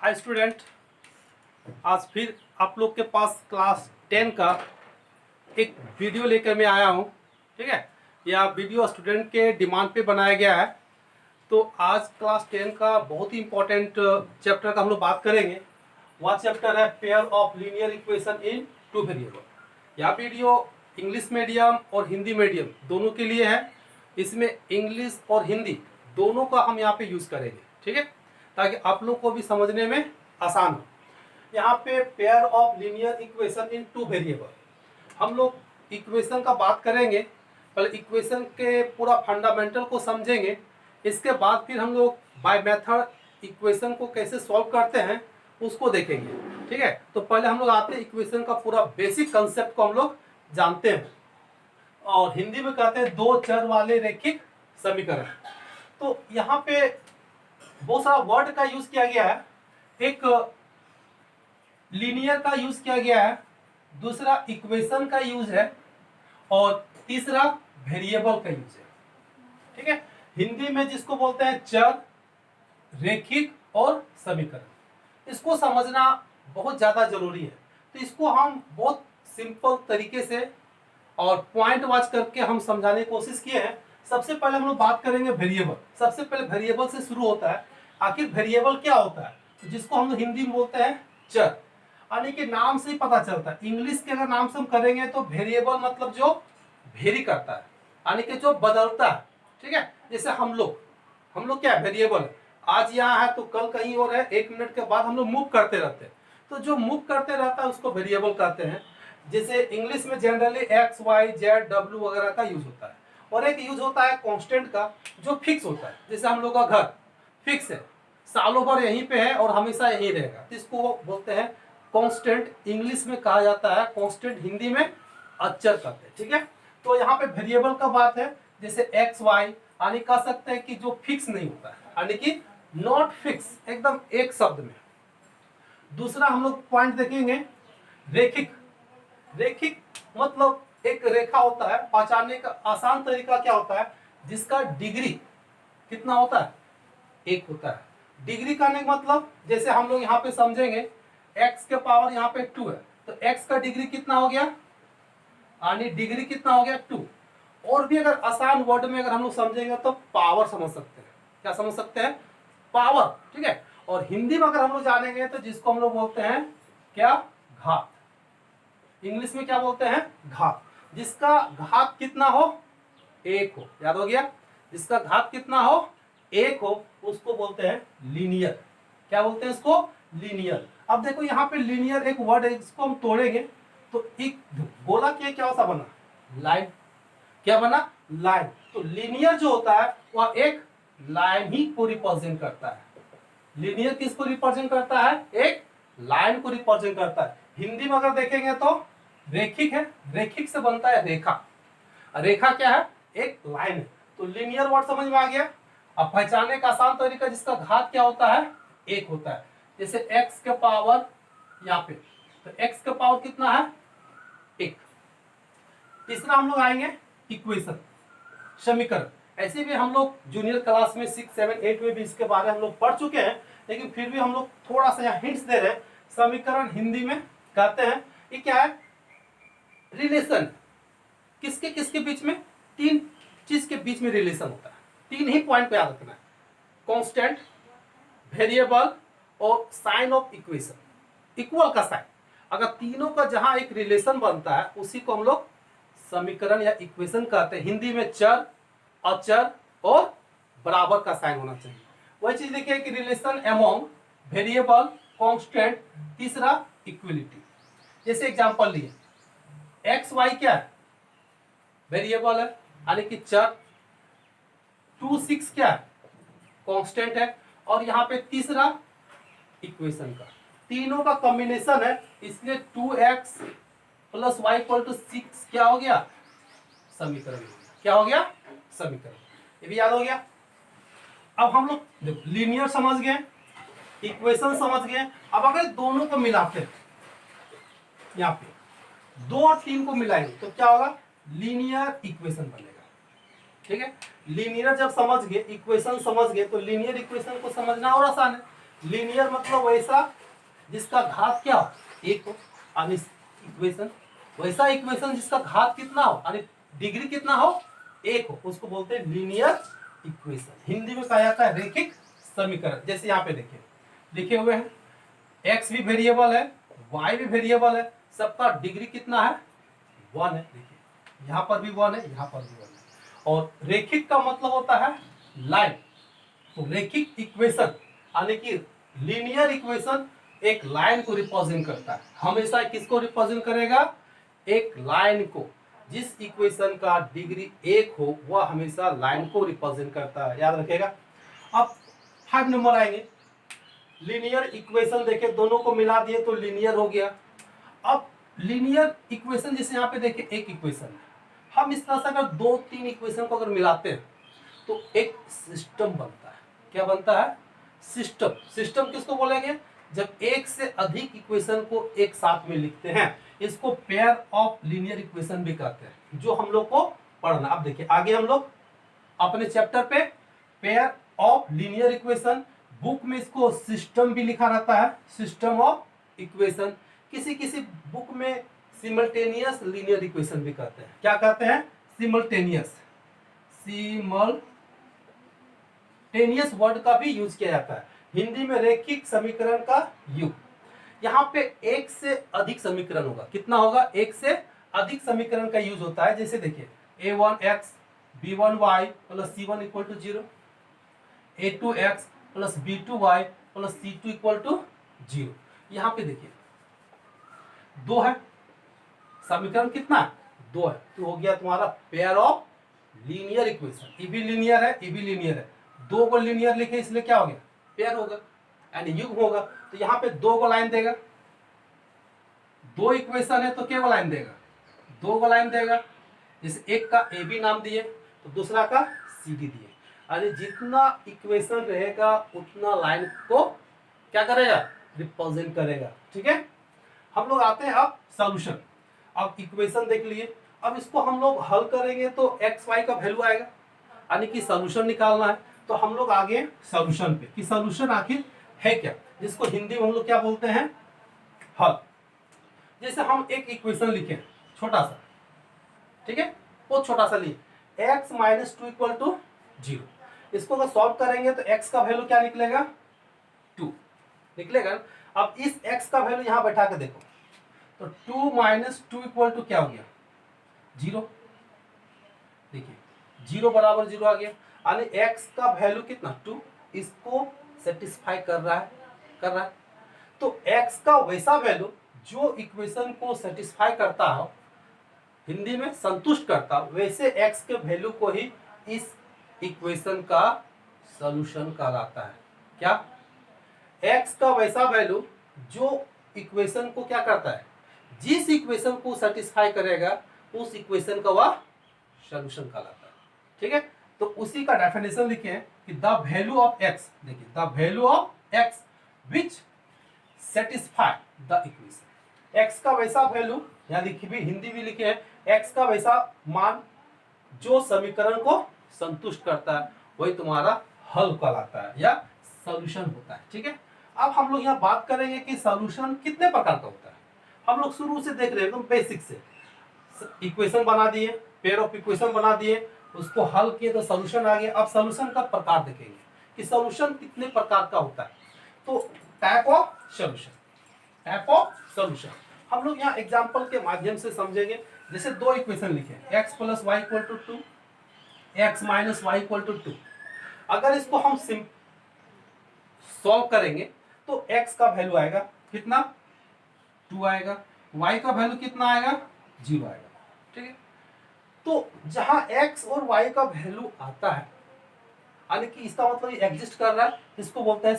Hi student, आज फिर आप लोग के पास क्लास 10 का एक वीडियो लेकर मैं आया हूँ। ठीक है, यह वीडियो स्टूडेंट के डिमांड पे बनाया गया है। तो आज क्लास 10 का बहुत ही इम्पोर्टेंट चैप्टर का हम लोग बात करेंगे। वह चैप्टर है pair of linear equation in two variable. यह वीडियो इंग्लिश मीडियम और हिंदी मीडियम दोनों के लिए है। इसमें इंग्लिश और हिंदी दोनों का हम यहाँ पे यूज़ करेंगे। ठीक है, ताकि आप लोग को भी समझने में आसान हो। यहाँ पे pair of linear equation in two variable, हम लोग इक्वेशन का बात करेंगे। पहले इक्वेशन के पूरा फंडामेंटल को समझेंगे, इसके बाद फिर हम लोग बाय मेथड इक्वेशन को कैसे सॉल्व करते हैं उसको देखेंगे। ठीक है, तो पहले हम लोग आते हैं इक्वेशन का पूरा बेसिक कंसेप्ट को हम लोग जानते हैं, और हिंदी में कहते हैं दो चर वाले रैखिक समीकरण। तो यहाँ पे बहुत सारा वर्ड का यूज किया गया है। एक लीनियर का यूज किया गया है, दूसरा इक्वेशन का यूज है, और तीसरा वेरिएबल का यूज है। ठीक है, हिंदी में जिसको बोलते हैं चर, रैखिक और समीकरण। इसको समझना बहुत ज्यादा जरूरी है। तो इसको हम बहुत सिंपल तरीके से और पॉइंट वाच करके हम समझाने की कोशिश किए हैं। सबसे पहले हम लोग बात करेंगे वेरिएबल। सबसे पहले वेरिएबल से शुरू होता है। आखिर वेरिएबल क्या होता है, जिसको हम लोग हिंदी में बोलते हैं चर। यानी कि नाम से ही पता चलता है। इंग्लिश के अगर नाम से हम करेंगे तो वेरिएबल मतलब जो वेरी करता है, यानी कि जो बदलता है। ठीक है, जैसे हम लोग क्या वेरिएबल, आज यहाँ है तो कल कहीं और है, 1 मिनट के बाद हम लोग मूव करते रहते हैं। तो जो मूव करते रहता है उसको वेरिएबल कहते हैं। जैसे इंग्लिश में जनरली एक्स वाई जेड डब्ल्यू वगैरह का यूज होता है, और एक यूज होता है कांस्टेंट का जो फिक्स होता है। जैसे हम लोग का घर फिक्स है, सालों भर यहीं पे है और हमेशा यहीं रहेगा, तो इसको बोलते हैं कांस्टेंट। इंग्लिश में कहा जाता है कांस्टेंट, हिंदी में अचर कहते हैं। ठीक है, तो यहाँ पे वेरिएबल का बात है। जैसे एक्स वाई, यानी कह सकते हैं कि जो फिक्स नहीं होता है, यानी कि नॉट फिक्स, एकदम एक शब्द में। दूसरा हम लोग पॉइंट देखेंगे रैखिक। रैखिक मतलब एक रेखा होता है, पहचानने का आसान तरीका क्या होता है, जिसका डिग्री कितना होता है, एक होता है। डिग्री करने का मतलब जैसे हम लोग यहाँ पे समझेंगे x के पावर यहाँ पे 2 है, तो x का डिग्री कितना हो गया, यानी डिग्री कितना हो गया 2। और भी अगर आसान वर्ड में अगर हम लोग समझेंगे तो पावर समझ सकते हैं। क्या समझ सकते हैं, पावर। ठीक है, और हिंदी में अगर हम लोग जानेंगे तो जिसको हम लोग बोलते हैं क्या, घात। इंग्लिश में क्या बोलते हैं, घात। जिसका घात कितना हो, एक हो। याद हो गया, जिसका घात कितना हो, एक हो, उसको बोलते हैं लीनियर। क्या बोलते हैं इसको, लीनियर। अब देखो यहाँ पे लीनियर एक वर्ड है, इसको हम तोड़ेंगे तो एक गोला के क्या सा बना, लाइन। क्या बना, लाइन। तो लीनियर जो होता है वह एक लाइन ही को रिप्रेजेंट करता है। लीनियर किसको रिप्रेजेंट करता है, एक लाइन को रिप्रेजेंट करता है। हिंदी में अगर देखेंगे तो रैखिक है, रैखिक से बनता है रेखा। रेखा क्या है, एक लाइन है। तो लीनियर वर्ड समझ में आ गया। अब पहचानने का आसान तरीका, जिसका घात क्या होता है, एक होता है। जैसे x के पावर यहाँ पे, तो x के पावर कितना है, एक। तीसरा हम लोग आएंगे इक्वेशन, समीकरण। ऐसे भी हम लोग जूनियर क्लास में 6, 7, 8 में भी इसके बारे में हम लोग पढ़ चुके हैं, लेकिन फिर भी हम लोग थोड़ा सा यहाँ हिंट्स दे रहे हैं। समीकरण हिंदी में कहते हैं ये क्या है, रिलेशन। किसके किसके बीच में, तीन चीज के बीच में रिलेशन होता है। तीन ही पॉइंट पे याद रखना है, कांस्टेंट, वेरिएबल और साइन ऑफ इक्वेशन। इक्वल का साइन, अगर तीनों का जहां एक रिलेशन बनता है उसी को हम लोग समीकरण या इक्वेशन कहते हैं। हिंदी में चर, अचर और बराबर का साइन होना चाहिए। वही चीज देखिए कि रिलेशन अमोंग, वेरिएबल, कांस्टेंट, तीसरा इक्वलिटी। जैसे एग्जांपल लिए, एक्स वाई क्या है, वेरिएबल है यानी कि चर। 2, 6 क्या है, कांस्टेंट है। और यहाँ पे तीसरा इक्वेशन का, तीनों का कॉम्बिनेशन है, इसलिए 2x + y = 6 क्या हो गया, समीकरण हो गया। क्या हो गया, समीकरण। ये भी याद हो गया। अब हम लोग लीनियर समझ गए, इक्वेशन समझ गए। अब अगर दोनों को मिलाते हैं, यहाँ पे 2 और 3 को मिलाएंगे तो क्या होगा, लीनियर इक्वेशन बनेगा। ठीक है, लीनियर जब समझ गए, इक्वेशन समझ गए, तो लीनियर इक्वेशन को समझना और आसान है। लीनियर मतलब वैसा जिसका घात क्या हो, एक हो, यानी इक्वेशन वैसा इक्वेशन जिसका घात कितना हो यानी डिग्री कितना हो, एक हो, उसको बोलते हैं लीनियर इक्वेशन। हिंदी में कहा जाता है रैखिक समीकरण। जैसे यहाँ पे देखिए लिखे हुए हैं, एक्स भी वेरिएबल है, वाई भी वेरिएबल है, सबका डिग्री कितना है, 1 है। देखिए यहाँ पर भी 1 है, यहाँ पर भी 1 है। और रैखिक का मतलब होता है लाइन। तो रैखिक इक्वेशन यानी कि लीनियर इक्वेशन एक लाइन को रिप्रेजेंट करता है। हमेशा किसको रिप्रेजेंट करेगा, एक लाइन को। जिस इक्वेशन का डिग्री 1 हो वह हमेशा लाइन को रिप्रेजेंट करता है, याद रखेगा। अब 5 नंबर आएंगे, लीनियर इक्वेशन देखे दोनों को मिला दिए तो लीनियर हो गया। अब लीनियर इक्वेशन जैसे यहाँ पे देखिए एक इक्वेशन है, हम इस तरह से अगर 2-3 इक्वेशन को अगर मिलाते हैं तो एक सिस्टम बनता है। क्या बनता है, सिस्टम। सिस्टम किसको बोलेंगे, जब एक से अधिक इक्वेशन को एक साथ में लिखते हैं, इसको पेयर ऑफ लीनियर इक्वेशन भी कहते हैं, जो हम लोग को पढ़ना। अब देखिए आगे हम लोग अपने चैप्टर पे pair of linear equation, book में इसको सिस्टम भी लिखा रहता है, सिस्टम ऑफ इक्वेशन। किसी किसी बुक में सिमल्टेनियस लीनियर इक्वेशन भी कहते हैं। क्या कहते हैं, सिमल्टेनियस। सिमल्टेनियस वर्ड का भी यूज किया जाता है। हिंदी में रैखिक समीकरण का युग। यहाँ पे एक से अधिक समीकरण होगा, कितना होगा, एक से अधिक समीकरण का यूज होता है। जैसे देखिए a1x b1y plus c1 equal to 0, a2x plus b2y plus c2 equal to 0। यहाँ पे देखिए 2 है, समीकरण कितना है, 2 है, तो हो गया तुम्हारा पेयर ऑफ लीनियर इक्वेशन। ये भी लीनियर है, ये भी लीनियर है, 2 को लीनियर लिखे इसलिए क्या हो गया, पेयर होगा यानी युग्म होगा। तो यहाँ पे 2 को लाइन देगा, 2 इक्वेशन है तो केवल लाइन देगा, 2 को लाइन देगा। जैसे एक का ए बी नाम दिए तो दूसरा का सी डी दिए, यानी जितना इक्वेशन रहेगा उतना लाइन को क्या करेगा, रिप्रेजेंट करेगा। ठीक है, हम लोग आते हैं अब सॉल्यूशन। अब इक्वेशन देख लिए, अब इसको हम लोग हल करेंगे तो एक्स वाई का वैल्यू आएगा, यानी कि सॉल्यूशन निकालना है। तो हम लोग आगे सॉल्यूशन पे कि सॉल्यूशन आखिर है क्या, जिसको हिंदी में हम लोग क्या बोलते हैं, हल। जैसे हम एक इक्वेशन लिखे छोटा सा, ठीक है, बहुत छोटा सा लिए, x माइनस 2 इक्वल टू 0। इसको अगर सॉल्व करेंगे तो x का वैल्यू क्या निकलेगा, 2 निकलेगा। अब इस x का वैल्यू यहां बैठा के देखो तो 2 माइनस 2 इक्वल टू क्या हो गया, 0। देखिए 0 बराबर 0 आ गया, यानी x का वैल्यू कितना, 2, इसको सेटिस्फाई कर रहा है। तो x का वैसा वैल्यू जो इक्वेशन को सेटिस्फाई करता हो, हिंदी में संतुष्ट करता, वैसे x के वैल्यू को ही इस इक्वेशन का सॉल्यूशन कहलाता है। क्या, x का वैसा वैल्यू जो इक्वेशन को क्या करता है, जिस इक्वेशन को सेटिस्फाई करेगा उस इक्वेशन का वह सॉल्यूशन कहलाता है। ठीक है, तो उसी का डेफिनेशन लिखे हैं कि द वैल्यू ऑफ x, देखिए the value of x which satisfy the equation. x का वैसा वैल्यू यहाँ लिखी भी, हिंदी भी लिखे हैं, x का वैसा मान जो समीकरण को संतुष्ट करता है वही तुम्हारा हल कहलाता है या सॉल्यूशन होता है। ठीक है, अब हम लोग यहाँ बात करेंगे कि सॉल्यूशन कितने प्रकार का होता है। हम लोग शुरू से देख रहे हैं एकदम बेसिक से, इक्वेशन बना दिए, पेयर ऑफ इक्वेशन बना दिए, उसको हल किए तो सॉल्यूशन आ गया। अब सॉल्यूशन का प्रकार देखेंगे कि सॉल्यूशन कितने प्रकार का होता है। तो टाइप ऑफ सॉल्यूशन हम लोग यहाँ एग्जांपल के माध्यम से समझेंगे। जैसे 2 इक्वेशन लिखे, x plus y equal to 2, x minus y equal to 2। अगर इसको हम सॉल्व करेंगे तो x का वैल्यू आएगा कितना, 2 आएगा, y का वैल्यू कितना आएगा, 0 आएगा। ठीक है, तो जहां x और y का वैल्यू आता है यानी कि इसका मतलब ये एग्जिस्ट कर रहा है, इसको बोलते हैं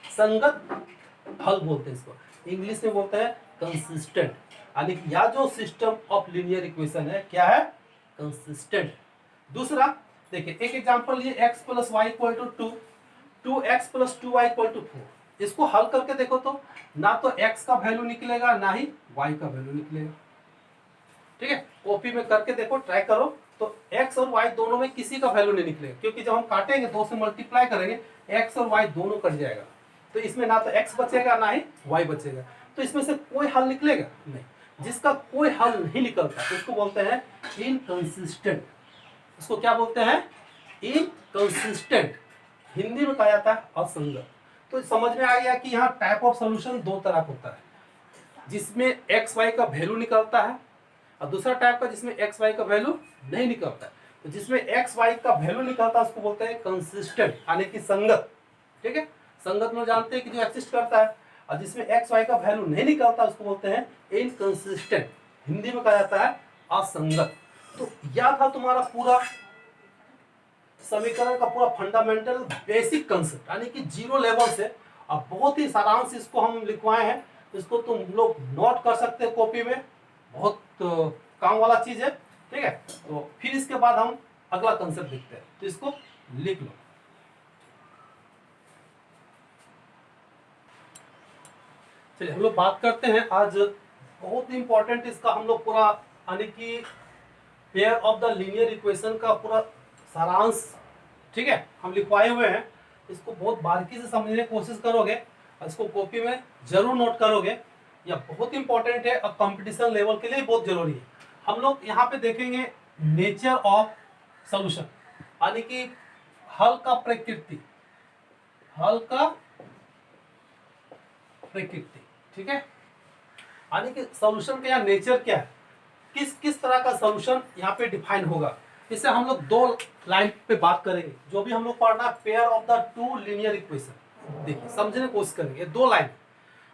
संगत हल बोलते हैं इसको, इंग्लिश में बोलते हैं कंसिस्टेंट। यानी कि यह जो सिस्टम ऑफ लीनियर इक्वेशन है क्या है, कंसिस्टेंट। दूसरा देखिए एक एग्जांपल ये x plus y equal to 2, 2x plus 2y equal to 4। इसको हल करके देखो तो ना तो x का वैल्यू निकलेगा ना ही y का वैल्यू निकलेगा। ठीक है, कॉपी में करके देखो, ट्राई करो तो तो x और y दोनों में किसी का वैल्यू नहीं निकलेगा, क्योंकि जब हम काटेंगे 2 से मल्टीप्लाई करेंगे x और y दोनों कट जाएगा, तो इसमें ना तो x बचेगा ना ही y बचेगा, तो इसमें से कोई हल निकलेगा नहीं। जिसका कोई हल नहीं निकलता उसको बोलते हैं इनकंसिस्टेंट। उसको क्या बोलते हैं? इनकंसिस्टेंट। हिंदी में कहा जाता है असंगत। तो समझ में आ गया कि यहाँ टाइप ऑफ सॉल्यूशन दो तरह का होता है, जिसमें एक्स वाई का वैल्यू निकलता है, और दूसरा टाइप का जिसमें एक्स वाई का वैल्यू नहीं निकलता है। तो जिसमें एक्स वाई का वैल्यू निकलता है उसको बोलते हैं कंसिस्टेंट, यानी कि संगत। ठीक है, संगत में जानते हैं कि जो एक्सिस्ट करता है, और जिसमें एक्स वाई का वैल्यू नहीं निकलता उसको बोलते हैं इनकंसिस्टेंट। हिंदी में कहा जाता है असंगत। तो यह था तुम्हारा पूरा समीकरण का पूरा फंडामेंटल बेसिक कंसेप्ट, यानी कि जीरो लेवल से। अब बहुत ही सारांश इसको हम लिखवाए हैं, इसको तुम लोग नोट कर सकते हो कॉपी में, बहुत काम वाला चीज है। ठीक है, तो फिर इसके बाद हम अगला कंसेप्ट देखते हैं, तो इसको लिख लो। चलिए हम लोग बात करते हैं आज बहुत ही इंपॉर्टेंट इसका हम लोग पूरा, यानी कि pair of the linear equation का पूरा सारांश। ठीक है, हम लिखवाए हुए हैं, इसको बहुत बारीकी से समझने की कोशिश करोगे और इसको कॉपी में जरूर नोट करोगे। यह बहुत इंपॉर्टेंट है और कंपटीशन लेवल के लिए बहुत जरूरी है। हम लोग यहाँ पे देखेंगे नेचर ऑफ सॉल्यूशन, यानी कि हल का प्रकृति, हल का प्रकृति। ठीक है, यानी कि सॉल्यूशन का यहाँ नेचर क्या है, किस किस तरह का सॉल्यूशन यहाँ पे डिफाइन होगा। इससे हम लोग दो लाइन पे बात करेंगे। जो भी हम लोग पढ़ना है pair of the two linear equation, देखिए समझने की कोशिश करेंगे। दो लाइन,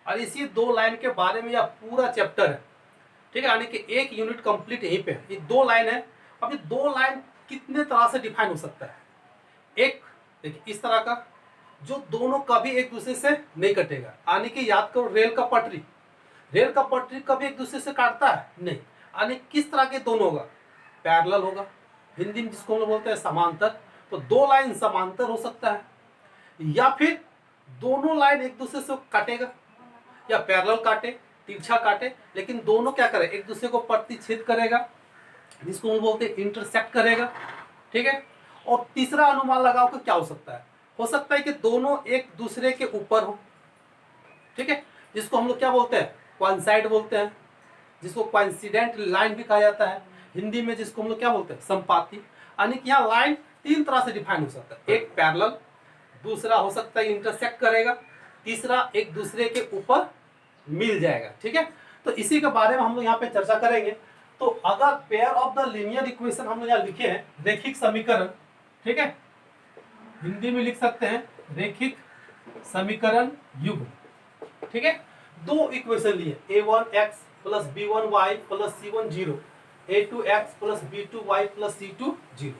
और इसी दो लाइन के बारे में यह पूरा चैप्टर है। ठीक है, यानी कि एक यूनिट कंप्लीट यहीं पे है। ये दो लाइन है। अब ये दो लाइन कितने तरह से डिफाइन हो सकता है? एक देखिए इस तरह का, जो दोनों कभी एक दूसरे से नहीं कटेगा, यानी कि याद करो रेल का पटरी, रेल का पटरी कभी एक दूसरे से काटता है नहीं। यानी किस तरह के दोनों होगा? पैरेलल होगा, हिंदी में जिसको हम लोग बोलते हैं समांतर। तो दो लाइन समांतर हो सकता है, या फिर दोनों लाइन एक दूसरे से काटेगा, या पैरेलल काटे, तिरछा काटे, लेकिन दोनों क्या करे? एक दूसरे को प्रतिच्छेद करेगा, जिसको हम बोलते हैं इंटरसेक्ट करेगा। ठीक है, और तीसरा अनुमान लगाओ कि क्या हो सकता है? हो सकता है कि दोनों एक दूसरे के ऊपर हो। ठीक है, जिसको हम लोग क्या बोलते हैं? कोइंसाइड बोलते हैं, जिसको कोइंसिडेंट लाइन भी कहा जाता है हिंदी में, जिसको हम लोग क्या बोलते हैं? संपाती। यानी कि यहाँ लाइन तीन तरह से डिफाइन हो सकता है। एक पैरेलल, दूसरा हो सकता है इंटरसेक्ट करेगा, तीसरा एक दूसरे के ऊपर मिल जाएगा। ठीक है, तो इसी के बारे में हम लोग यहाँ पे चर्चा करेंगे। तो अगर pair of the linear equation हम लोग यहाँ लिखे हैं, रैखिक समीकरण। ठीक है, हिंदी में लिख सकते हैं रैखिक समीकरण युग्म। ठीक है, दो इक्वेशन लिए, a1x plus b1y plus c1 0, a2x plus b2y plus c2 0।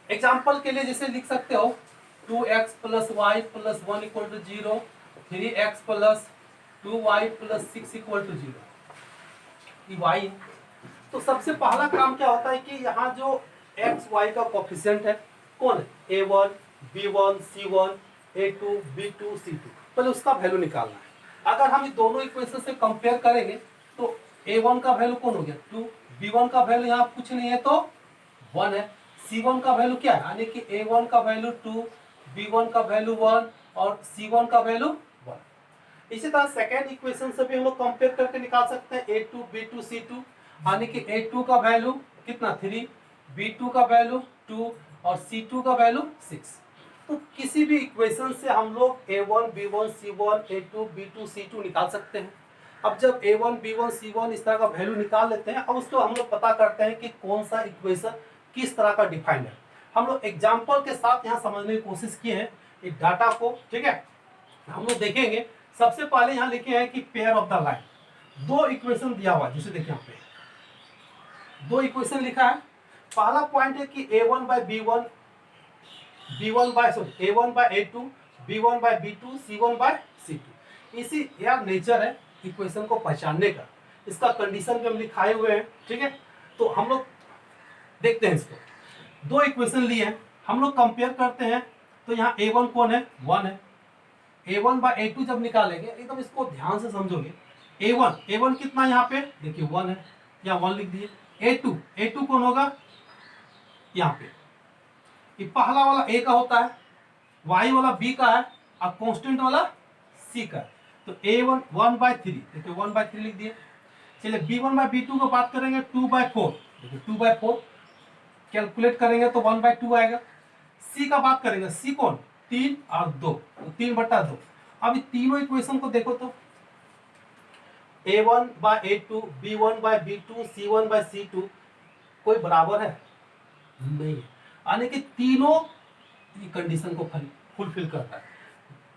Example के लिए जैसे लिख सकते हो 2x plus y plus 1 equal to 0, 3x plus 2y plus 6 equal to 0, ये y है। तो सबसे पहला काम क्या होता है कि यहाँ जो x y का कोफिशिएंट है कौन है? a1 b1 c1 a2 b2 c2, पहले उसका वैल्यू निकालना है। अगर हम ये दोनों इक्वेशन से कंपेयर करेंगे तो a1 का वैल्यू कौन हो गया? 2, b1 का वैल्यू यहाँ कुछ नहीं है तो 1 है, c1 का वैल्यू क्या है? यानी कि a1 का वैल्यू 2, b1 का वैल्यू 1 और c1 का वैल्यू 1। इसी तरह सेकेंड इक्वेशन से भी हम लोग कंपेयर करके निकाल सकते हैं a2 b2 c2, यानी कि a2 का वैल्यू कितना? 3, b2 का वैल्यू 2 और c2 का वैल्यू 6। तो किसी भी इक्वेशन से हम लोग a1 b1 c1 a2 b2 c2 निकाल सकते हैं। अब जब a1 b1 c1 इस तरह का वैल्यू निकाल लेते हैं, अब उसको हम लोग पता करते हैं कि कौन सा इक्वेशन किस तरह का डिफाइंड है। हम लोग एग्जाम्पल के साथ यहाँ समझने की कोशिश किए हैं इस डाटा को। ठीक है, हम लोग देखेंगे। सबसे पहले यहाँ लिखे हैं कि पेयर ऑफ द लाइन, दो इक्वेशन दिया हुआ है, जिसे देखिए यहाँ पे दो इक्वेशन लिखा है। पहला पॉइंट है कि a1 by b1 b1 by a1 by a2 b1 by b2 c1 by c2। इसी यार नेचर है इक्वेशन को पहचानने का, इसका कंडीशन भी हम लिखाए हुए हैं। ठीक है, तो हम लोग देखते हैं इसको। दो इक्वेशन लिए हैं, हम लोग कंपेयर करते हैं। तो यहाँ a1 कौन है? 1 है। a1 बाय a2 जब निकालेंगे, एकदम इसको ध्यान से समझोगे। a1 कितना यहाँ पे? देखिए 1 है, यहाँ 1 लिख दिए। a2 कौन होगा? यहाँ पे ये पहला वाला ए का होता है, वाई वाला बी का है और कांस्टेंट वाला सी का है। तो ए वन 1/3, देखिए 1/3 लिख दिए। चलिए b1/b2 को बात करेंगे 2/4, देखिए 2/4 कैलकुलेट करेंगे तो 1/2 आएगा। सी का बात करेंगे, सी कौन 3 और 2, तो 3/2। अब ये तीनों इक्वेशन को देखो तो a1/a2, b1/b2, c1/c2 कोई बराबर है नहीं है, यानी कि तीनों कंडीशन को फुलफिल करता है।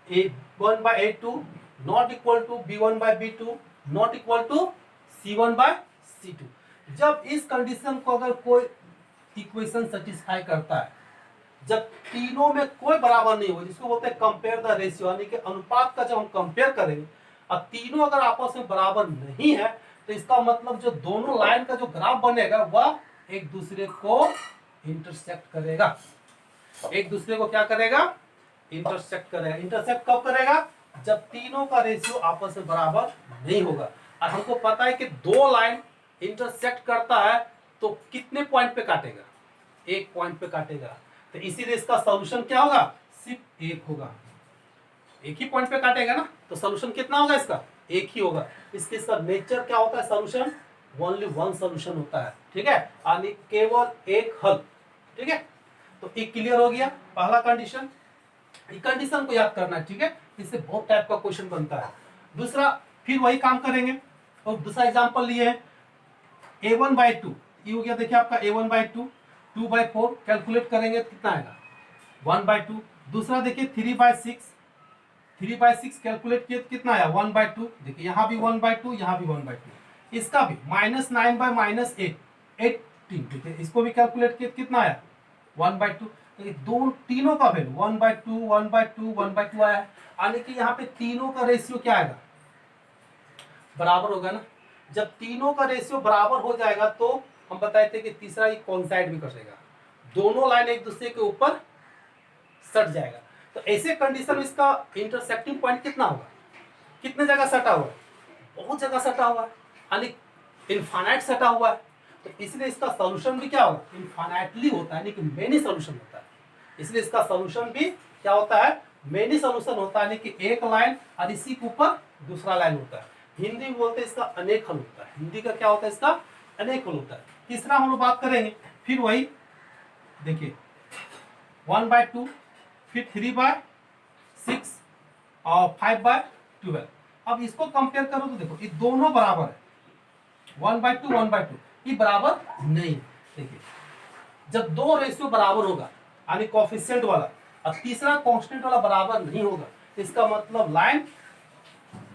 a1/a2 not equal to b1/b2 not equal to c1/c2। जब इस कंडीशन को अगर कोई इक्वेशन सेटिस्फाई करता है, जब तीनों में कोई बराबर नहीं हो, जिसको बोलते हैं कंपेयर द रेशियो, यानी कि अनुपात का जब हम कंपेयर करेंगे और तीनों अगर आपस में बराबर नहीं है, तो इसका मतलब जो दोनों लाइन का जो ग्राफ बनेगा वह एक दूसरे को इंटरसेक्ट करेगा। एक दूसरे को क्या करेगा, इंटरसेक्ट करेगा। इंटरसेक्ट कब करेगा, जब तीनों का रेशियो आपस में बराबर नहीं होगा। और हमको पता है कि दो लाइन इंटरसेक्ट करता है तो कितने पॉइंट पे काटेगा, एक पॉइंट पे काटेगा। तो इसीलिए इसका सॉल्यूशन क्या होगा, सिर्फ एक होगा, एक ही पॉइंट पे काटेगा ना, तो सॉल्यूशन कितना होगा इसका, एक ही होगा। इसका नेचर क्या होता है, सॉल्यूशन ओनली वन सॉल्यूशन होता है, ठीक है, यानी केवल एक हल, ठीक है। तो एक क्लियर हो गया पहला कंडीशन। कंडीशन को याद करना है, ठीक है, इससे बहुत टाइप का क्वेश्चन बनता है। दूसरा फिर वही काम करेंगे और दूसरा एग्जांपल लिए है a1/2, ये हो गया, देखिए आपका a1/2 2/4 कैलकुलेट करेंगे तो कितना आएगा 1/2। दूसरा देखिए 3/6 कैलकुलेट किए तो कितना आया 1/2, देखिए यहाँ भी 1/2 यहाँ भी 1/2। इसका भी -9/-8 18, ठीक है, इसको भी कैलकुलेट किए तो कितना आया 1/2। तो दो तीनों का वैल्यू 1/2 1/2 1/2 आया है, यानी कि यहाँ पे तीनों का रेशियो क्या आएगा, बराबर होगा ना। जब तीनों का रेशियो बराबर हो जाएगा तो हम बताए थे कि तीसरा ये कोइंसाइड भी करेगा, दोनों लाइन एक दूसरे के ऊपर सट जाएगा। तो ऐसे कंडीशन में इसका इंटरसेक्टिंग पॉइंट कितना होगा, कितने जगह सटा हुआ है, बहुत जगह सटा हुआ है, यानी इनफाइनाइट सटा हुआ है। तो इसलिए इसका सॉल्यूशन भी क्या होगा, इनफाइनाइटली होता है, यानी कि मेनी सॉल्यूशन होता है। इसलिए इसका सॉल्यूशन भी क्या होता है, मेनी सॉल्यूशन होता है, यानी कि एक लाइन और इसी के ऊपर दूसरा लाइन होता है। हिंदी में बोलते हैं इसका अनेक हल होता है, हिंदी का क्या होता है, इसका अनेक हल होता है। तीसरा हम लोग बात करेंगे, फिर वही देखिए 1/2, फिर 3/6 और 5/12। अब इसको कंपेयर करो तो देखो ये दोनों बराबर है, 1/2 1/2 ये बराबर नहीं। देखिए जब दो रेशियो बराबर होगा, यानी कोएफिशिएंट वाला और तीसरा कांस्टेंट वाला बराबर नहीं होगा, इसका मतलब लाइन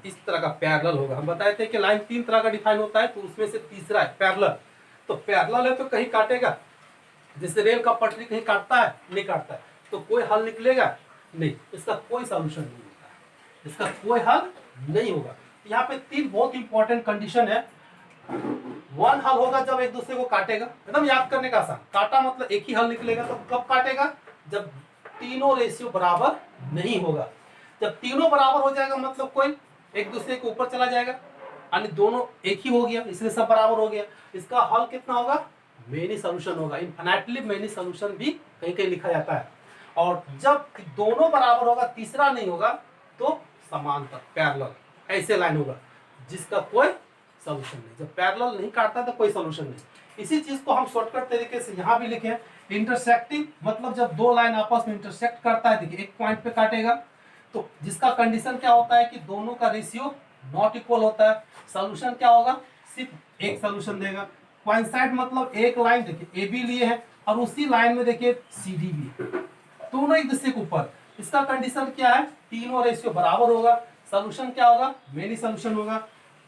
इस तरह का पैरेलल होगा। हम बताए थे कि लाइन तीन तरह का डिफाइन होता है, तो उसमें से तीसरा है पैरेलल। तो पैरेलल है तो कहीं काटेगा, जैसे रेल का पटरी कहीं काटता है, नहीं काटता है, तो कोई हल निकलेगा नहीं, इसका कोई सॉल्यूशन नहीं होता, इसका कोई हल नहीं होगा। यहाँ पे तीन बहुत इंपॉर्टेंट कंडीशन है। वन हल होगा जब एक दूसरे को काटेगा, एकदम याद करने का आसान, काटा मतलब एक ही हल निकलेगा। तो कब काटेगा, जब तीनों रेशियो बराबर नहीं होगा। जब तीनों बराबर हो जाएगा मतलब कोई एक दूसरे के ऊपर चला जाएगा, यानी दोनों एक ही हो गया, इसलिए सब बराबर हो गया। इसका हल कितना होगा, मेनी सॉल्यूशन होगा। इनफिनिटली मेनी सॉल्यूशन भी कहीं कहीं लिखा जाता है। और जब दोनों बराबर होगा, तीसरा नहीं होगा, तो समांतर पैरेलल ऐसे लाइन होगा जिसका कोई सॉल्यूशन नहीं। जब पैरेलल नहीं काटता तो कोई सॉल्यूशन नहीं। इसी चीज को हम शॉर्टकट तरीके से यहाँ भी लिखे, इंटरसेक्टिंग मतलब जब दो लाइन आपस में इंटरसेक्ट करता है, देखिए एक पॉइंट पे काटेगा, तो जिसका कंडीशन क्या होता है कि दोनों का रेशियो नॉट इक्वल होता है। सॉल्यूशन क्या होगा, सिर्फ एक सॉल्यूशन देगा। कोइंसाइड मतलब एक लाइन देखिए ए बी लिए है और उसी लाइन में देखिए सी डी भी है, दोनों एक दूसरे के ऊपर। इसका कंडीशन क्या है, तीनों रेशियो बराबर होगा। सॉल्यूशन क्या होगा, मेनी सॉल्यूशन होगा।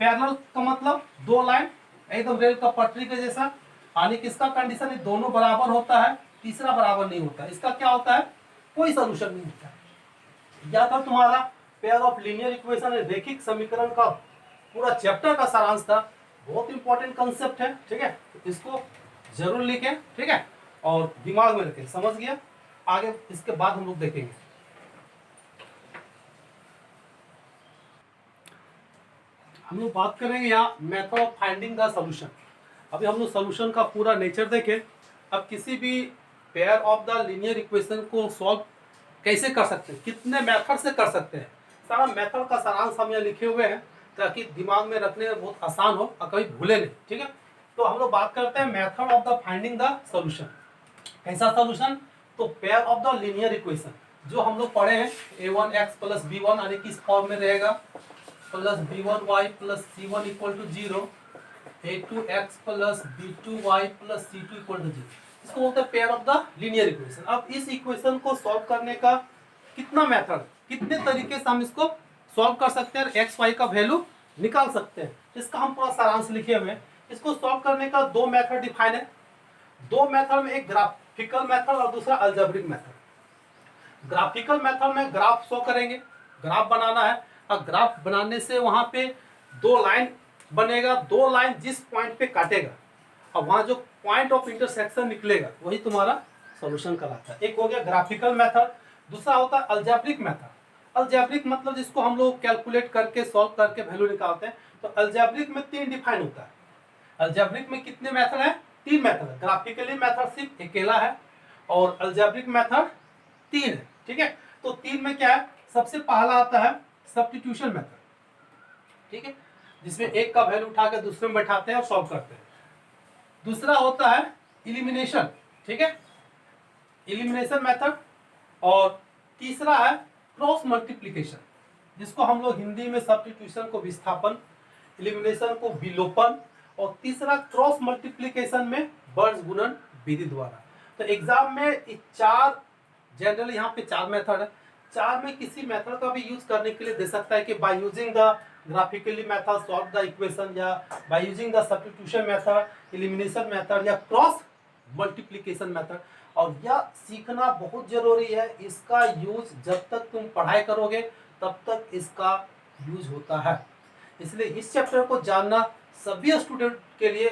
पैरेलल का मतलब दो लाइन एकदम रेल का पटरी के जैसा, यानी कि इसका कंडीशन दोनों बराबर होता है, तीसरा बराबर नहीं होता। इसका क्या होता है, कोई सॉल्यूशन नहीं होता। या था तुम्हारा पेयर ऑफ लीनियर इक्वेशन, रेखिक समीकरण का पूरा चैप्टर का सारांश था। बहुत इंपॉर्टेंट कंसेप्ट है, ठीक है, तो इसको जरूर लिखें, ठीक है, और दिमाग में रखें। समझ गया, आगे इसके बाद हम लोग देखेंगे। हम लोग बात करेंगे यहाँ method of finding the solution. अभी हम लोग सॉल्यूशन का पूरा नेचर देखें। अब किसी भी pair of the linear equation को सॉल्व कैसे कर सकते हैं, कितने मेथड से कर सकते हैं, सारा मेथड का सारांश हम यहाँ लिखे हुए हैं ताकि दिमाग में रखने में बहुत आसान हो और कभी भूले नहीं। ठीक है, तो हम लोग बात करते हैं method of the finding the solution. कैसा सॉल्यूशन? तो pair of the linear equation जो हम लोग पढ़े हैं, a1x प्लस b1 यानी कि इस फॉर्म में रहेगा, plus b1y plus c1 equal to 0, a2x plus b2y plus c2 equal to 0। इसको बोलते हैं pair of the linear equation. अब इस इक्वेशन को सॉल्व करने का कितना मेथड, कितने तरीके से हम इसको सॉल्व कर सकते हैं और एक्स वाई का वैल्यू निकाल सकते हैं, इसका हम पूरा सारांश लिखे हुए हैं। इसको सॉल्व करने का दो मेथड डिफाइन है। दो मेथड में, एक ग्राफिकल मेथड और दूसरा अलजेब्रिक मेथड। ग्राफिकल मेथड में ग्राफ शो करेंगे, ग्राफ बनाना है, और ग्राफ बनाने से वहां पे दो लाइन बनेगा, दो लाइन जिस पॉइंट पे काटेगा और वहां जो पॉइंट ऑफ इंटरसेक्शन निकलेगा वही तुम्हारा सॉल्यूशन कहलाता है। एक हो गया ग्राफिकल मेथड, दूसरा होता है अलजेब्रिक मेथड। अलजेब्रिक मतलब जिसको हम लोग कैलकुलेट करके सॉल्व करके वैल्यू निकालते हैं। तो अलजेब्रिक में तीन डिफाइन होता है। अलजेब्रिक में कितने मेथड है? तीन मेथड है। ग्राफिकली मेथड सिर्फ अकेला है और अलजेब्रिक मेथड तीन है। ठीक है, तो तीन में क्या है? सबसे पहला आता है सब्स्टिट्यूशन मेथड। ठीक है, जिसमें एक का वैल्यू उठा के दूसरे में बैठाते हैं और सॉल्व करते हैं। दूसरा होता है इलिमिनेशन। ठीक है, इलिमिनेशन मेथड। और तीसरा है क्रॉस मल्टीप्लिकेशन, जिसको हम लोग हिंदी में सब्स्टिट्यूशन को विस्थापन, इलिमिनेशन को विलोपन, और तीसरा क्रॉस मल्टीप्लिकेशन में वर्ग गुणन विधि द्वारा। तो एग्जाम में चार, जनरली यहाँ पे चार मेथड है, चार में किसी मेथड का भी यूज करने के लिए दे सकता है कि by using the graphically method solve the equation, या by using the substitution method, elimination method, या क्रॉस मल्टीप्लिकेशन मेथड। और यह सीखना बहुत जरूरी है। इसका यूज जब तक तुम पढ़ाई करोगे तब तक इसका यूज होता है, इसलिए इस चैप्टर को जानना सभी स्टूडेंट के लिए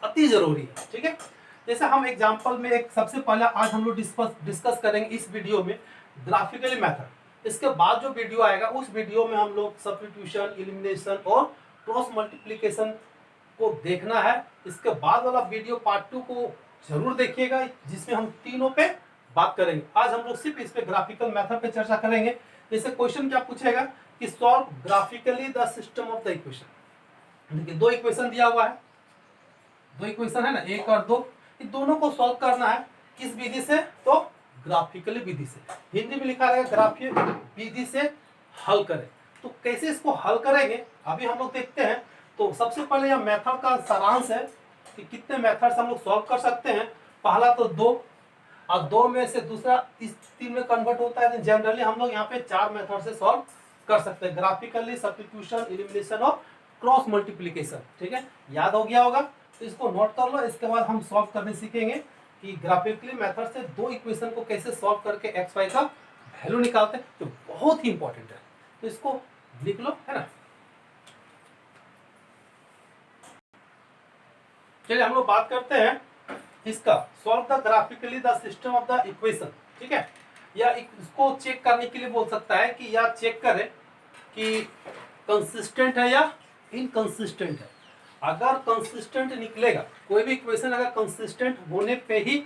अति जरूरी है। ठीक है, जैसे हम एग्जांपल में एक सबसे पहले आज हम लोग डिस्कस करेंगे इस वीडियो में ग्राफिकली मेथड। इसके बाद जो वीडियो आएगा उस वीडियो में हम लोग सब्स्टिट्यूशन, इलिमिनेशन और क्रॉस मल्टीप्लिकेशन को देखना है। इसके बाद वाला वीडियो पार्ट 2 को जरूर देखिएगा, जिसमें हम तीनों पे बात करेंगे। आज हम लोग सिर्फ इस पे ग्राफिकल मेथड पे चर्चा करेंगे। जैसे क्वेश्चन क्या पूछेगा कि solve graphically the system of the equation. देखिए दो इक्वेशन दिया हुआ है, दो इक्वेशन है ना, एक और दो, इन दोनों को सॉल्व करना है। किस विधि से? तो ग्राफिकली विधि से। हिंदी में लिखा रहेगा ग्राफिक विधि से हल करें। तो कैसे इसको हल करेंगे अभी हम लोग देखते हैं। तो सबसे पहले यह मेथड का सारांश है कि कितने मेथड से हम लोग सॉल्व कर सकते हैं। पहला तो दो, और दो में से दूसरा तीन में कन्वर्ट होता है। जनरली हम लोग यहाँ पे चार मेथड से सॉल्व कर सकते हैं, ग्राफिकली, सब्स्टिट्यूशन, इलिमिनेशन और क्रॉस मल्टीप्लिकेशन। ठीक है, याद हो गया होगा, तो इसको नोट कर लो। इसके बाद हम सॉल्व करने सीखेंगे कि ग्राफिकली मेथड से दो इक्वेशन को कैसे सॉल्व करके एक्स वाई का वैल्यू निकालते हैं, जो बहुत ही इंपॉर्टेंट है। तो इसको लिख लो, है ना। चलिए हम लोग बात करते हैं इसका, solve the graphically the system of the equation. ठीक है, या इसको चेक करने के लिए बोल सकता है कि या चेक करें कि कंसिस्टेंट है या इनकंसिस्टेंट है। अगर कंसिस्टेंट निकलेगा, कोई भी इक्वेशन अगर कंसिस्टेंट होने पे ही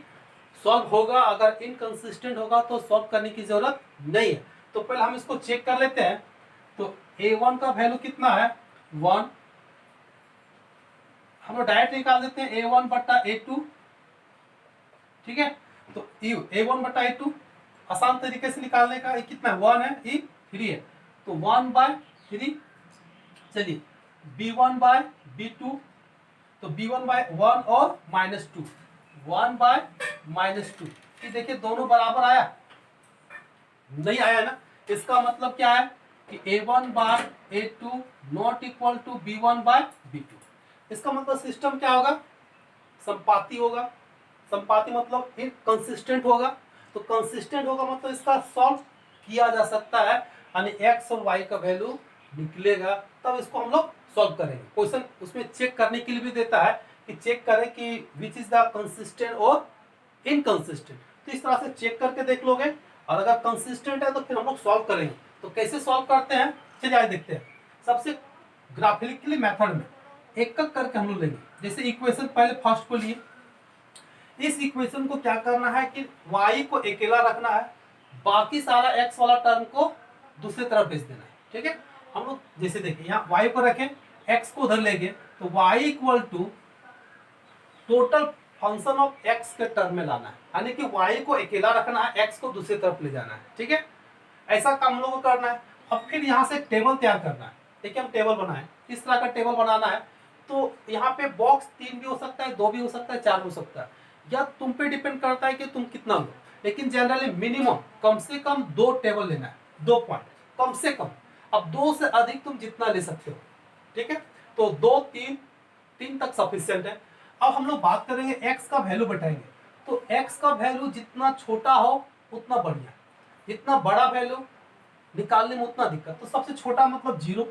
सॉल्व होगा, अगर इनकंसिस्टेंट होगा तो सॉल्व करने की जरूरत नहीं है। तो पहले हम इसको चेक कर लेते हैं। तो a1 का वैल्यू कितना है? 1। हम लोग डायरेक्ट निकाल देते हैं a1 बटा a2। ठीक है, तो a1 बटा a2 आसान तरीके से निकालने का। कितना है? 1 है, ये 3 है, तो 1/3। चलिए b1 बाय b2, तो b1 बाय 1 और -2, 1 बाय -2। ये देखिए दोनों बराबर आया? नहीं आया ना। इसका मतलब क्या है कि a1 by a2 not equal to b1 by b2। इसका मतलब सिस्टम क्या होगा? संपाती होगा। संपाती मतलब इनकंसिस्टेंट होगा। तो कंसिस्टेंट होगा मतलब इसका सॉल्व किया जा सकता है, यानी एक्स और वाई का वैल्यू निकलेगा, तब इसको हम लोग सॉल्व करेंगे। क्वेश्चन उसमें चेक करने के लिए भी देता है कि चेक करें कि विच इज द कंसिस्टेंट और इनकंसिस्टेंट। तो इस तरह से चेक करके देख लोगे, और अगर कंसिस्टेंट है तो फिर हम लोग सॉल्व करेंगे। तो कैसे सॉल्व करते हैं, चलिए आज देखते हैं। सबसे ग्राफिकली मेथड में एक एक करके हम लोग लेंगे। जैसे इक्वेशन पहले फर्स्ट को लिए, इस इक्वेशन को क्या करना है कि y को अकेला रखना है, बाकी सारा x वाला टर्म को दूसरी तरफ भेज देना है। ठीक है, हम लोग जैसे देखिए यहाँ y को रखें, x को उधर लेंगे, तो y equal to total function of x के टर्म में लाना है, यानी कि y को अकेला रखना है, x को दूसरी तरफ ले जाना है। ठीक है, ऐसा काम हम लोग को करना है। अब फिर यहाँ से टेबल तैयार करना है। देखिए हम टेबल बनाए, इस तरह का टेबल बनाना है। तो यहाँ पे बॉक्स 3 भी हो सकता है, 2 भी हो सकता है, 4 हो सकता है, या तुम पे डिपेंड करता है कि तुम कितना लो। लेकिन जनरली मिनिमम कम से कम 2 टेबल लेना है, 2 पॉइंट कम से कम। अब 2 से अधिक तुम जितना ले सकते हो। ठीक है, तो 2 3 तक सफिशियंट है। अब हम लोग बात करेंगे x का वैल्यू बैठाएंगे, तो x का वैल्यू जितना छोटा हो उतना बढ़िया, जितना बड़ा वैल्यू निकालने में उतना दिक्कत। तो सबसे छोटा मतलब 0।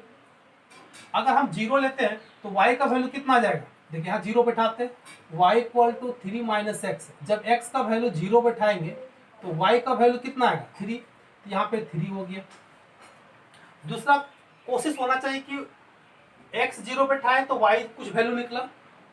अगर हम 0 लेते हैं तो y का वैल्यू कितना आ जाएगा, देखिए यहाँ 0 बैठाते हैं, y equal to 3 minus x. जब x का वैल्यू 0 बैठाएंगे तो y का वैल्यू कितना आएगा, 3। तो यहाँ पे 3 हो गया। दूसरा कोशिश होना चाहिए कि x 0 बैठाए तो y कुछ वैल्यू निकला,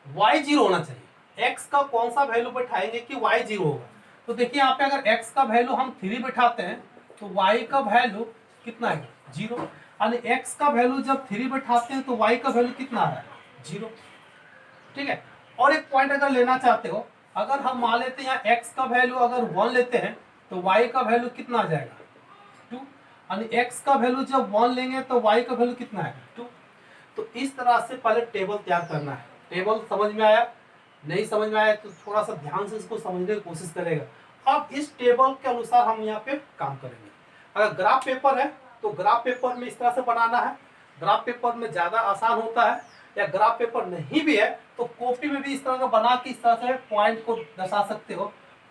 y 0 होना चाहिए। x का कौन सा वैल्यू बैठाएंगे कि y 0 होगा। तो देखिए यहाँ पे अगर x का वैल्यू हम 3 बैठाते हैं तो y का वैल्यू कितना आएगा, 0। यानी x का वैल्यू जब 3 बैठाते हैं तो y का वैल्यू कितना आ रहा है, 0। ठीक है, और एक पॉइंट अगर लेना चाहते हो, अगर हम मान लेते हैं यहाँ x का वैल्यू अगर 1 लेते हैं तो y का वैल्यू कितना आ जाएगा, 2। यानी x का वैल्यू जब 1 लेंगे तो y का वैल्यू कितना आएगा, 2। तो इस तरह से पहले टेबल तैयार करना है। टेबल समझ में आया, नहीं समझ में आया तो थोड़ा सा ध्यान से इसको समझने की कोशिश करेगा। अब इस टेबल के अनुसार हम यहाँ पे काम करेंगे। अगर ग्राफ पेपर है तो ग्राफ पेपर में इस तरह से बनाना है, ग्राफ पेपर में ज्यादा आसान होता है। या ग्राफ पेपर नहीं भी है तो कॉपी में भी इस तरह का बना के इस तरह से पॉइंट को दर्शा सकते हो।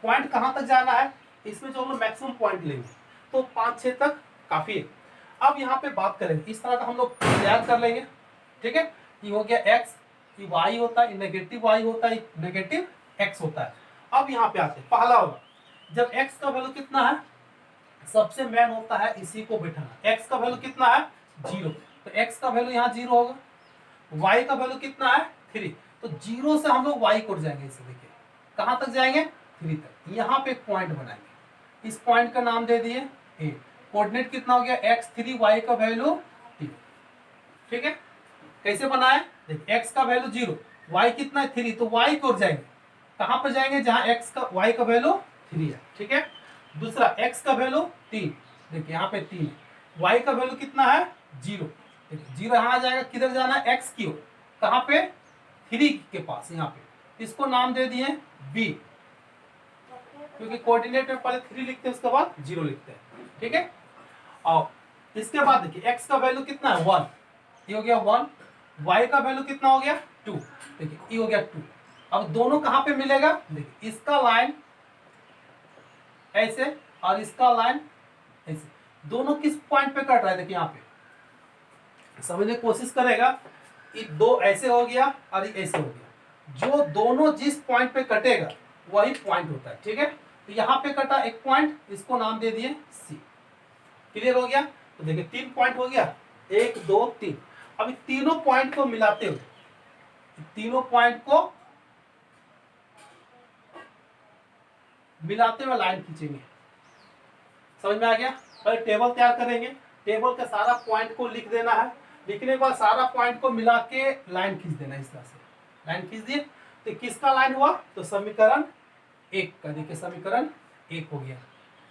पॉइंट कहाँ तक जाना है, इसमें जो हम लोग मैक्सिमम पॉइंट लेंगे तो 5-6 तक काफी है। अब यहाँ पे बात करेंगे, इस तरह का हम लोग तैयार कर लेंगे। ठीक है, ये हो गया x, ये y होता है, नेगेटिव y होता है, नेगेटिव x होता है। अब यहाँ पे आते हैं, पहला होगा जब x का वैल्यू कितना है, सबसे मेन होता है इसी को बैठाना। x का वैल्यू कितना है, 0, तो x का वैल्यू यहाँ 0 होगा। y का वैल्यू कितना है, 3, तो 0 से हम लोग y को जाएंगे। इसे देखिए कहाँ तक जाएंगे, 3 तक। यहाँ पे एक पॉइंट बनाएंगे, इस पॉइंट का नाम दे दिए a। कोऑर्डिनेट कितना हो गया, x3, y का वैल्यू 3। ठीक है, कैसे बनाए, देखिए x का वैल्यू 0, y कितना है, 3, तो y की ओर जाएंगे। कहां पर जाएंगे, जहां x का y का वैल्यू 3 है। ठीक है, दूसरा x का वैल्यू 3, देखिए यहाँ पे 3, y का वैल्यू कितना है, 0। देखिए 0 यहाँ आ जाएगा, किधर जाना है, x की ओर। कहां पे, 3 के पास, यहाँ पे। इसको नाम दे दिए b, क्योंकि कोऑर्डिनेट में पहले 3 लिखते हैं उसके बाद 0 लिखते हैं। ठीक है, और इसके बाद देखिए x का वैल्यू कितना है, 1, ये हो गया 1। y का वैल्यू कितना हो गया, 2, देखिए ये हो गया 2। अब दोनों कहां पे मिलेगा, देखिए इसका लाइन ऐसे और इसका लाइन ऐसे, दोनों किस पॉइंट पे कट रहा है, देखिए यहाँ पे समझने की कोशिश करेगा। ये 2 ऐसे हो गया और ये ऐसे हो गया, जो दोनों जिस पॉइंट पे कटेगा वही पॉइंट होता है। ठीक है, तो यहाँ पे कटा एक पॉइंट, इसको नाम दे दिए C। क्लियर हो गया, तो देखिए 3 पॉइंट हो गया, 1 2 3। अभी तीनों पॉइंट को मिलाते हुए, तीनों पॉइंट को मिलाते हुए लाइन खींचेंगे। समझ में आ गया, पहले टेबल तैयार करेंगे, टेबल का सारा पॉइंट को लिख देना है, लिखने के बाद सारा पॉइंट को मिला के लाइन खींच देना। इस तरह से लाइन खींच दिए तो किसका लाइन हुआ, तो समीकरण 1 का, देखिए समीकरण 1 हो गया।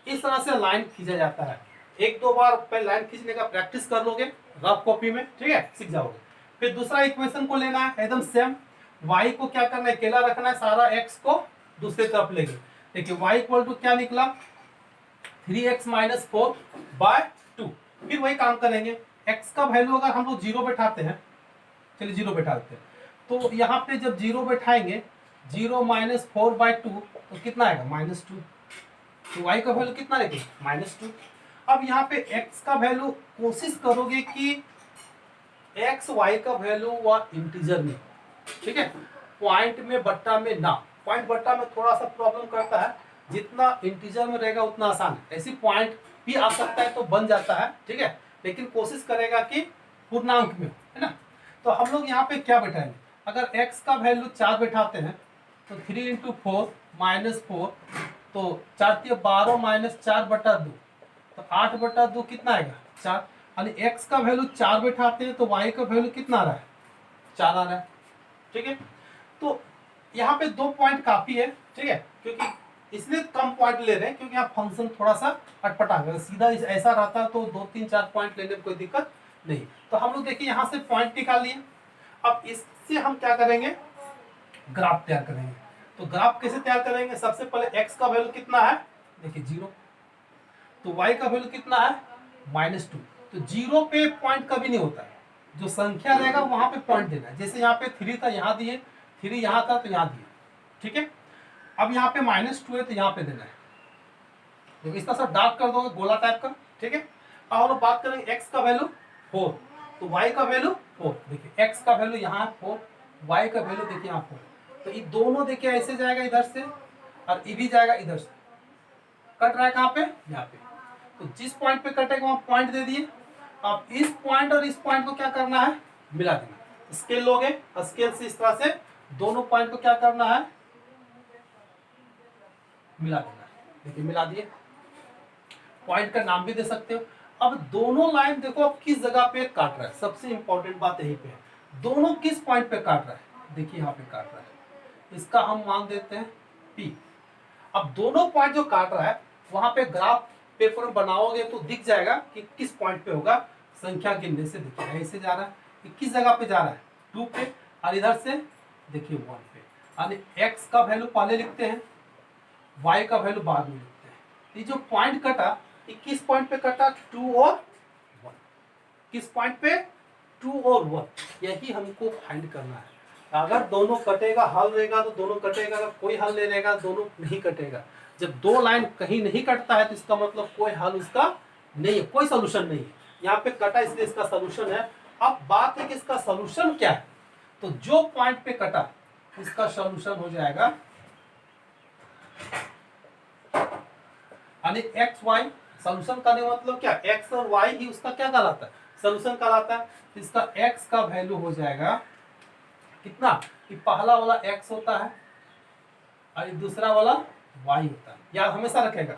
इस तरह से लाइन खींचा जाता है। 1-2 बार पहले लाइन खींचने का प्रैक्टिस कर लोगे रफ कॉपी में, ठीक है, सीख जाओगे। फिर दूसरा इक्वेशन को लेना है एकदम सेम, y को क्या करना है, अकेला रखना है, सारा x को दूसरी तरफ लेंगे। देखिए y इक्वल टू क्या निकला, 3x माइनस 4/2। फिर वही काम करेंगे, x का वैल्यू अगर हम लोग 0 बैठाते हैं, चलिए 0 बैठा देते हैं, तो यहाँ पे जब 0 बैठाएंगे, 0 माइनस 4/2 तो कितना आएगा, -2। तो y का वैल्यू कितना लेंगे, -2। अब यहाँ पे x का वैल्यू कोशिश करोगे कि x y का वैल्यू व इंटीजर में, ठीक है, पॉइंट में बट्टा में ना, पॉइंट बट्टा में थोड़ा सा प्रॉब्लम करता है, जितना इंटीजर में रहेगा उतना आसान है। ऐसी पॉइंट भी आ सकता है तो बन जाता है, ठीक है, लेकिन कोशिश करेगा कि पूर्णांक में, है ना। तो हम लोग यहाँ पे क्या बैठाएंगे, अगर x का वैल्यू 4 बैठाते हैं तो 3 इंटू 4 -4, तो 4×12 -4/2, तो 8/2 कितना आएगा 4। यानी x का वैल्यू 4 बैठाते हैं तो y का वैल्यू कितना आ रहा है 4 आ रहा है। ठीक है, तो यहाँ पे 2 पॉइंट काफी है। ठीक है, क्योंकि इसलिए कम पॉइंट ले रहे हैं क्योंकि यहाँ फंक्शन थोड़ा सा अटपटा है। सीधा ऐसा रहता तो 2 3 4 पॉइंट लेने में कोई दिक्कत नहीं। तो हम लोग देखिए यहाँ से पॉइंट निकाल लिए। अब इससे हम क्या करेंगे, ग्राफ तैयार करेंगे। तो ग्राफ कैसे तैयार करेंगे, सबसे पहले x का वैल्यू कितना है देखिए 0, तो y का वैल्यू कितना है -2। तो 0 पे पॉइंट कभी नहीं होता है, जो संख्या रहेगा वहां पे पॉइंट देना है। जैसे यहाँ पे 3 था यहाँ दिए, 3 यहाँ था तो यहाँ दिए। ठीक है, अब यहाँ पे -2 है तो यहाँ पे देना है। देखो इस तरह से डार्क कर दोगे गोला टाइप का। ठीक है, अब हम लोग बात करेंगे x का वैल्यू 4, तो y का वैल्यू 4। देखिए x का वैल्यू यहाँ 4, y का वैल्यू देखिए यहाँ 4। तो ये दोनों देखिए ऐसे जाएगा इधर से और ये भी जाएगा इधर से। कट रहा है कहाँ पे, यहाँ पे। तो जिस पॉइंट पे कटेगा वहां पॉइंट दे दिए। अब इस पॉइंट और इस पॉइंट को क्या करना है, मिला देना। स्केल लोगे, स्केल से इस तरह से दोनों पॉइंट को क्या करना है, मिला देना है। देखिए मिला दिए, पॉइंट का नाम भी दे सकते हो। अब दोनों लाइन देखो अब किस जगह पे काट रहा है, सबसे इंपॉर्टेंट बात यही पे है। दोनों किस पॉइंट पे काट रहा है, देखिए यहाँ पे काट रहा है, इसका हम मान देते हैं P। अब दोनों पॉइंट जो काट रहा है वहां पे ग्राफ पेपर में बनाओगे तो दिख जाएगा कि किस पॉइंट पे होगा। संख्या गिनने से देखिए ऐसे जा रहा है, किस जगह पे जा रहा है 2 पे, और इधर से देखिए 1 पे। यानी x का वैल्यू पहले लिखते हैं, y का वैल्यू बाद में लिखते हैं। ये जो पॉइंट कटा ये किस पॉइंट पे कटा, 2 और 1। किस पॉइंट पे, 2 और 1, यही हमको फाइंड करना है। अगर दोनों कटेगा हल रहेगा तो दोनों कटेगा, अगर कोई हल नहीं रहेगा दोनों नहीं कटेगा। जब दो लाइन कहीं नहीं कटता है तो इसका मतलब कोई हल उसका नहीं है, कोई सोल्यूशन नहीं है। यहाँ पे कटा इसलिए इसका सोल्यूशन है। अब बात है कि इसका सोल्यूशन क्या है, तो जो पॉइंट पे कटा इसका सोल्यूशन हो जाएगा यानी एक्स वाई। सोल्यूशन करने का मतलब क्या, एक्स और वाई ही उसका क्या कहलाता है, सोल्यूशन कहलाता है। इसका एक्स का वैल्यू हो जाएगा कितना, कि पहला वाला x होता है और दूसरा वाला y होता है। याद हमेशा रखेगा,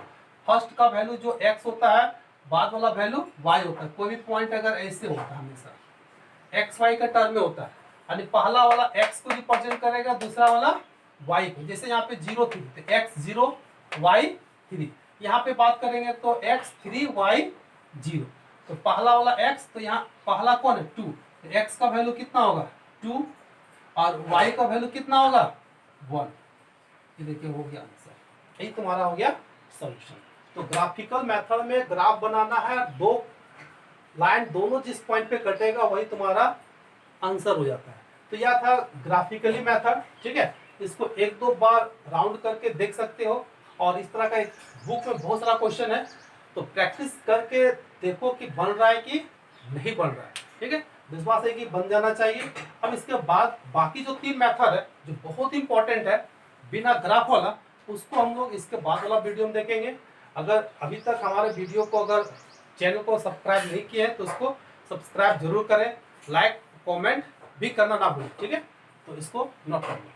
फर्स्ट का वैल्यू जो x होता है, बाद वाला वैल्यू y होता है। कोई भी पॉइंट अगर ऐसे होता है हमेशा x y का टर्म में होता है, यानी पहला वाला x को रिप्रेजेंट करेगा, दूसरा वाला y को। जैसे यहाँ पे 0 3 तो x 0 y 3, यहाँ पे बात करेंगे तो x 3 y 0। तो पहला वाला x, तो यहाँ पहला कौन है 2, तो x का वैल्यू कितना होगा 2 और y का वैल्यू कितना होगा 1। ये देखिए हो गया आंसर, यही तुम्हारा हो गया सॉल्यूशन। तो ग्राफिकल मेथड में ग्राफ बनाना है, दो लाइन दोनों जिस पॉइंट पे कटेगा वही तुम्हारा आंसर हो जाता है। तो यह था ग्राफिकली मेथड। ठीक है, इसको 1-2 बार राउंड करके देख सकते हो, और इस तरह का एक बुक में बहुत सारा क्वेश्चन है, तो प्रैक्टिस करके देखो कि बन रहा है कि नहीं बन रहा है। ठीक है, विश्वास है कि बन जाना चाहिए। अब इसके बाद बाकी जो 3 मेथड है जो बहुत इंपॉर्टेंट है बिना ग्राफ वाला, उसको हम लोग इसके बाद वाला वीडियो में देखेंगे। अगर अभी तक हमारे वीडियो को, अगर चैनल को सब्सक्राइब नहीं किए हैं तो उसको सब्सक्राइब जरूर करें, लाइक कमेंट भी करना ना भूलें। ठीक है, तो इसको नोट कर लो।